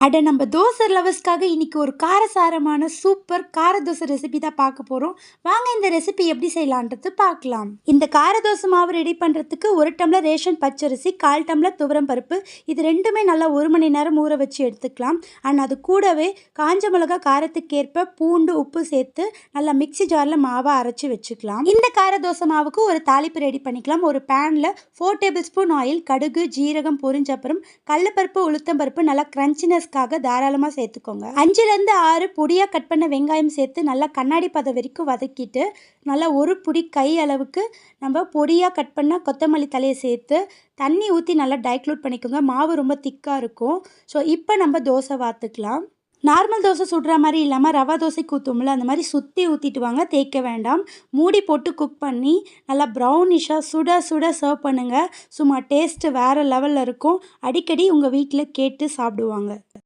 அட நம்ம தோசை லவர்ஸ்க்காக இன்னைக்கு ஒரு காரசாரமான சூப்பர் கார தோசை ரெசிபி தான் பார்க்க போகிறோம். வாங்க இந்த ரெசிபி எப்படி செய்யலான்றது பார்க்கலாம். இந்த கார தோசை மாவு ரெடி பண்ணுறதுக்கு 1 டம்ளர் ரேஷன் பச்சரிசி, 1/4 டம்ளர் துவரம் பருப்பு, இது ரெண்டுமே நல்லா 1 மணி நேரம் ஊற வச்சு எடுத்துக்கலாம். அண்ட் அது கூடவே காஞ்ச மிளகா காரத்துக்கேற்ப பூண்டு, உப்பு சேர்த்து நல்லா மிக்சி ஜாரில் மாவை அரைச்சி வச்சுக்கலாம். இந்த கார தோசை மாவுக்கு ஒரு தாளிப்பு ரெடி பண்ணிக்கலாம். ஒரு பேனில் 4 டேபிள் ஸ்பூன் ஆயில், கடுகு, ஜீரகம் பொரிஞ்ச அப்புறம் கடலைப்பருப்பு, உளுத்தம்பருப்பு நல்லா கிரன்ச்சினஸ் தாராளமாக சேர்த்துக்கோங்க. 5லேருந்து 6 பொடியாக கட் பண்ண வெங்காயம் சேர்த்து நல்லா கண்ணாடி பதம் வரைக்கும் வதக்கிட்டு நல்லா ஒரு புடி கை அளவுக்கு நம்ம பொடியாக கட் பண்ண கொத்தமல்லி தலையை சேர்த்து தண்ணி ஊற்றி நல்லா டைக்ளூட் பண்ணிக்கோங்க. மாவு ரொம்ப திக்காக இருக்கும். ஸோ இப்போ நம்ம தோசை வாத்துக்கலாம். நார்மல் தோசை சுடுற மாதிரி இல்லாமல் ரவா தோசைக்கு ஊற்றும்ல அந்த மாதிரி சுற்றி ஊற்றிட்டு வாங்க, தேய்க்க வேண்டாம். மூடி போட்டு குக் பண்ணி நல்லா ப்ரௌனிஷாக சுட சுட சர்வ் பண்ணுங்கள். சும்மா டேஸ்ட்டு வேறு லெவலில் இருக்கும். அடிக்கடி உங்கள் வீட்டில் கேட்டு சாப்பிடுவாங்க.